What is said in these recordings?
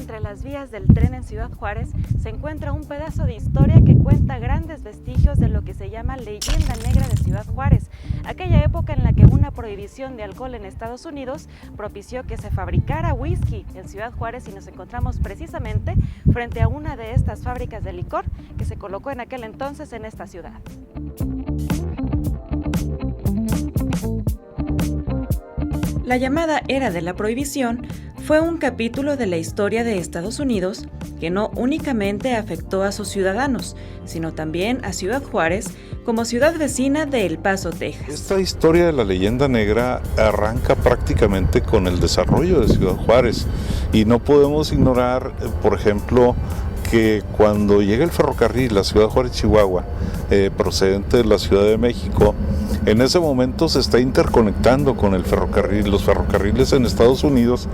entre las vías del tren en Ciudad Juárez se encuentra un pedazo de historia que cuenta grandes vestigios de lo que se llama leyenda negra de Ciudad Juárez, aquella época en la que una prohibición de alcohol en Estados Unidos propició que se fabricara whisky en Ciudad Juárez, y nos encontramos precisamente frente a una de estas fábricas de licor que se colocó en aquel entonces en esta ciudad. La llamada Era de la Prohibición fue un capítulo de la historia de Estados Unidos que no únicamente afectó a sus ciudadanos, sino también a Ciudad Juárez como ciudad vecina de El Paso, Texas. Esta historia de la leyenda negra arranca prácticamente con el desarrollo de Ciudad Juárez, y no podemos ignorar, por ejemplo, que cuando llega el ferrocarril a Ciudad Juárez, Chihuahua, procedente de la Ciudad de México, en ese momento se está interconectando con el ferrocarril, los ferrocarriles en Estados Unidos,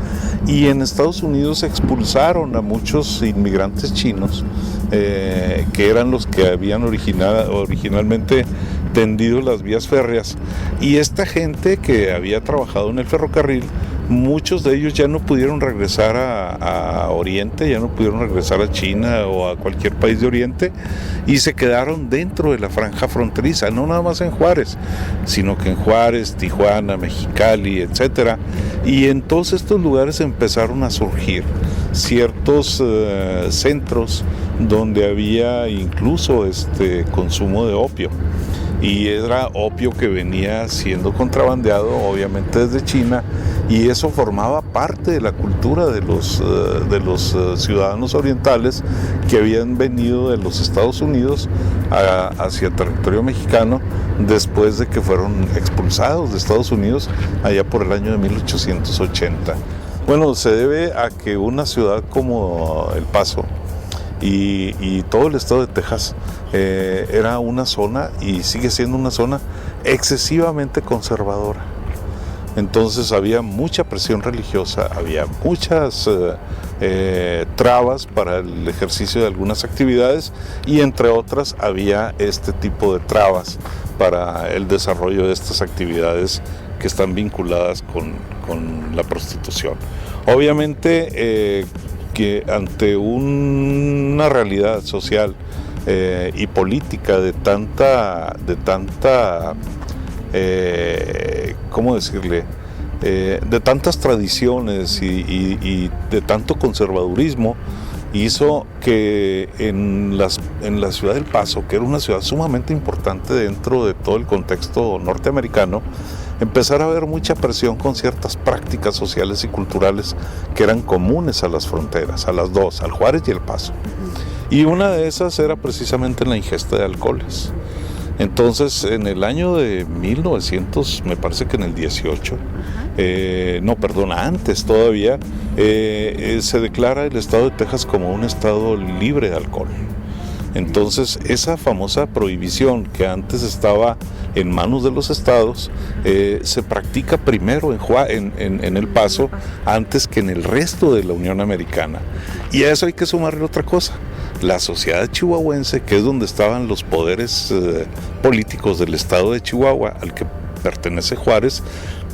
y en Estados Unidos expulsaron a muchos inmigrantes chinos, que eran los que habían originalmente tendido las vías férreas, y esta gente que había trabajado en el ferrocarril, muchos de ellos ya no pudieron regresar a Oriente, ya no pudieron regresar a China o a cualquier país de Oriente, y se quedaron dentro de la franja fronteriza, no nada más en Juárez, sino que en Juárez, Tijuana, Mexicali, etcétera. Y en todos estos lugares empezaron a surgir ciertos centros donde había incluso consumo de opio. Y era opio que venía siendo contrabandeado, obviamente, desde China, y eso formaba parte de la cultura de los ciudadanos orientales que habían venido de los Estados Unidos hacia el territorio mexicano después de que fueron expulsados de Estados Unidos allá por el año de 1880. Bueno, se debe a que una ciudad como El Paso y todo el estado de Texas era una zona, y sigue siendo una zona excesivamente conservadora. Entonces había mucha presión religiosa, había muchas trabas para el ejercicio de algunas actividades, y entre otras había este tipo de trabas para el desarrollo de estas actividades que están vinculadas con la prostitución. Obviamente que ante una realidad social y política de tanta ¿cómo decirle? De tantas tradiciones y de tanto conservadurismo, hizo que en la ciudad del Paso, que era una ciudad sumamente importante dentro de todo el contexto norteamericano, empezara a haber mucha presión con ciertas prácticas sociales y culturales que eran comunes a las fronteras, a las dos, al Juárez y El Paso. Y una de esas era precisamente la ingesta de alcoholes. Entonces, en el año de 1900, me parece que en el 18, antes todavía, se declara el estado de Texas como un estado libre de alcohol. Entonces, esa famosa prohibición que antes estaba en manos de los estados, se practica primero en El Paso antes que en el resto de la Unión Americana. Y a eso hay que sumarle otra cosa. La sociedad chihuahuense, que es donde estaban los poderes políticos del estado de Chihuahua, al que pertenece Juárez,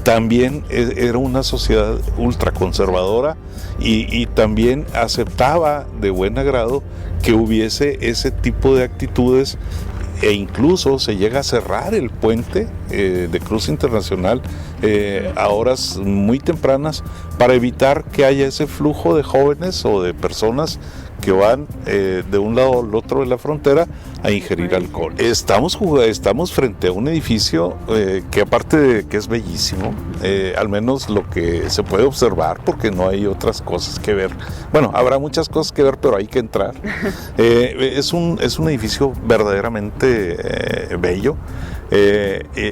también era una sociedad ultraconservadora, y también aceptaba de buen agrado que hubiese ese tipo de actitudes, e incluso se llega a cerrar el puente de cruce internacional a horas muy tempranas para evitar que haya ese flujo de jóvenes o de personas que van de un lado al otro de la frontera a ingerir alcohol. Estamos frente a un edificio que, aparte de que es bellísimo, al menos lo que se puede observar, porque no hay otras cosas que ver. Bueno, habrá muchas cosas que ver, pero hay que entrar. Es un edificio verdaderamente bello,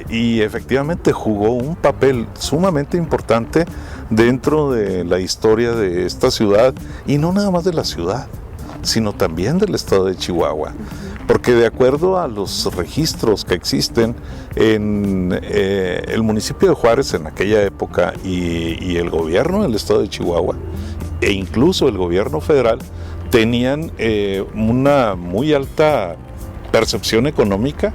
y efectivamente jugó un papel sumamente importante dentro de la historia de esta ciudad, y no nada más de la ciudad, sino también del estado de Chihuahua, porque de acuerdo a los registros que existen en el municipio de Juárez en aquella época, y el gobierno del estado de Chihuahua e incluso el gobierno federal tenían una muy alta percepción económica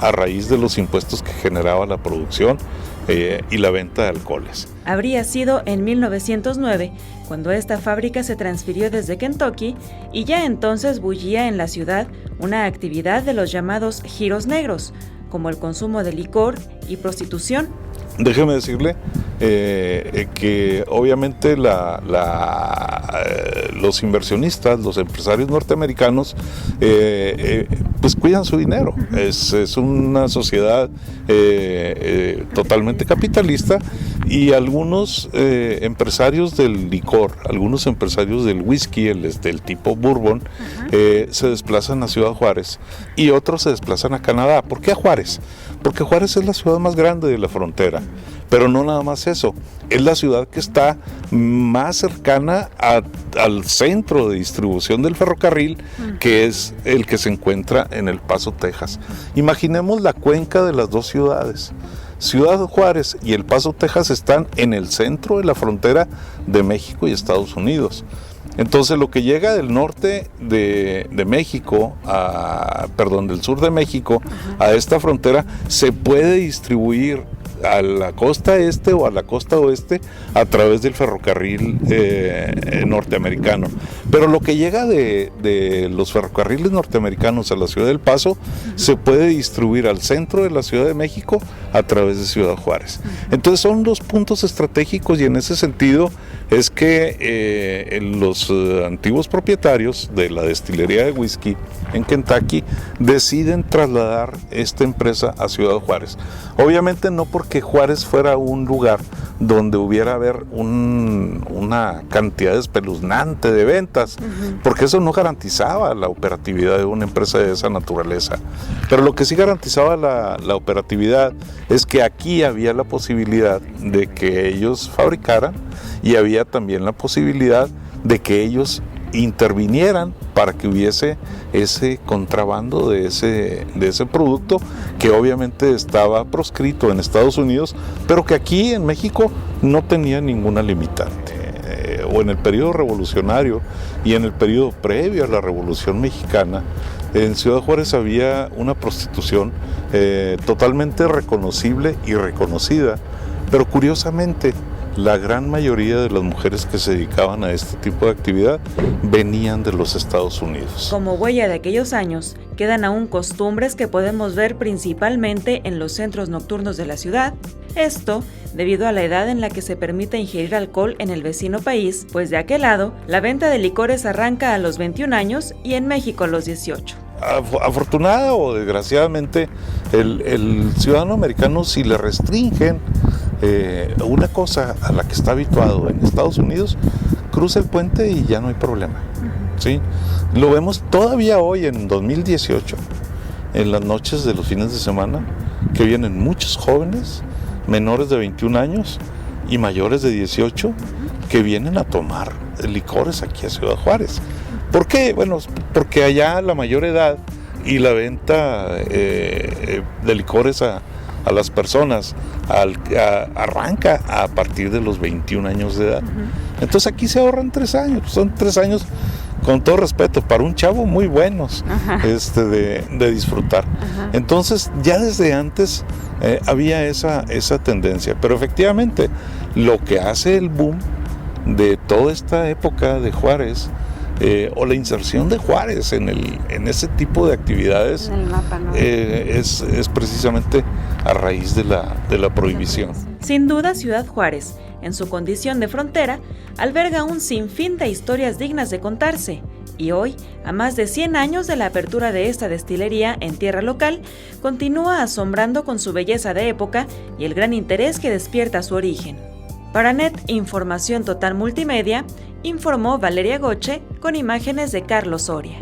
a raíz de los impuestos que generaba la producción y la venta de alcoholes. Habría sido en 1909 cuando esta fábrica se transfirió desde Kentucky y ya entonces bullía en la ciudad una actividad de los llamados giros negros, como el consumo de licor y prostitución. Déjeme decirle que obviamente los inversionistas, los empresarios norteamericanos, pues cuidan su dinero. Es una sociedad totalmente capitalista, y algunos empresarios del licor, algunos empresarios del whisky, del tipo bourbon, se desplazan a Ciudad Juárez, y otros se desplazan a Canadá. ¿Por qué a Juárez? Porque Juárez es la ciudad más grande de la frontera. Pero no nada más eso, es la ciudad que está más cercana al centro de distribución del ferrocarril, que es el que se encuentra en El Paso, Texas. Imaginemos la cuenca de las dos ciudades. Ciudad Juárez y El Paso, Texas están en el centro de la frontera de México y Estados Unidos. Entonces lo que llega del norte de México, del sur de México, a esta frontera, se puede distribuir a la costa este o a la costa oeste a través del ferrocarril norteamericano. Pero lo que llega de los ferrocarriles norteamericanos a la ciudad del Paso se puede distribuir al centro de la Ciudad de México a través de Ciudad Juárez. Entonces son dos puntos estratégicos, y en ese sentido es que los antiguos propietarios de la destilería de whisky en Kentucky deciden trasladar esta empresa a Ciudad Juárez. Obviamente no porque Juárez fuera un lugar donde hubiera haber una cantidad espeluznante de ventas, porque eso no garantizaba la operatividad de una empresa de esa naturaleza. Pero lo que sí garantizaba la operatividad es que aquí había la posibilidad de que ellos fabricaran, y había también la posibilidad de que ellos intervinieran para que hubiese ese contrabando de ese producto, que obviamente estaba proscrito en Estados Unidos, pero que aquí en México no tenía ninguna limitante. O en el periodo revolucionario y en el periodo previo a la Revolución Mexicana, en Ciudad Juárez había una prostitución totalmente reconocible y reconocida, pero curiosamente la gran mayoría de las mujeres que se dedicaban a este tipo de actividad venían de los Estados Unidos. Como huella de aquellos años, quedan aún costumbres que podemos ver principalmente en los centros nocturnos de la ciudad. Esto debido a la edad en la que se permite ingerir alcohol en el vecino país, pues de aquel lado, la venta de licores arranca a los 21 años y en México a los 18. Afortunada o desgraciadamente, el ciudadano americano, si le restringen una cosa a la que está habituado en Estados Unidos, cruza el puente y ya no hay problema. ¿Sí? Lo vemos todavía hoy en 2018, en las noches de los fines de semana, que vienen muchos jóvenes, menores de 21 años y mayores de 18, que vienen a tomar licores aquí a Ciudad Juárez. ¿Por qué? Bueno, porque allá la mayor edad y la venta de licores a las personas arranca a partir de los 21 años de edad. Entonces aquí se ahorran 3 años, son 3 años, con todo respeto, para un chavo muy buenos de disfrutar. Entonces ya desde antes había esa tendencia, pero efectivamente lo que hace el boom de toda esta época de Juárez, o la inserción de Juárez en ese tipo de actividades, en el mapa, ¿no? Es precisamente a raíz de la prohibición. Sin duda, Ciudad Juárez, en su condición de frontera, alberga un sinfín de historias dignas de contarse, y hoy, a más de 100 años de la apertura de esta destilería en tierra local, continúa asombrando con su belleza de época y el gran interés que despierta su origen. Para NET Información Total Multimedia, informó Valeria Goche con imágenes de Carlos Soria.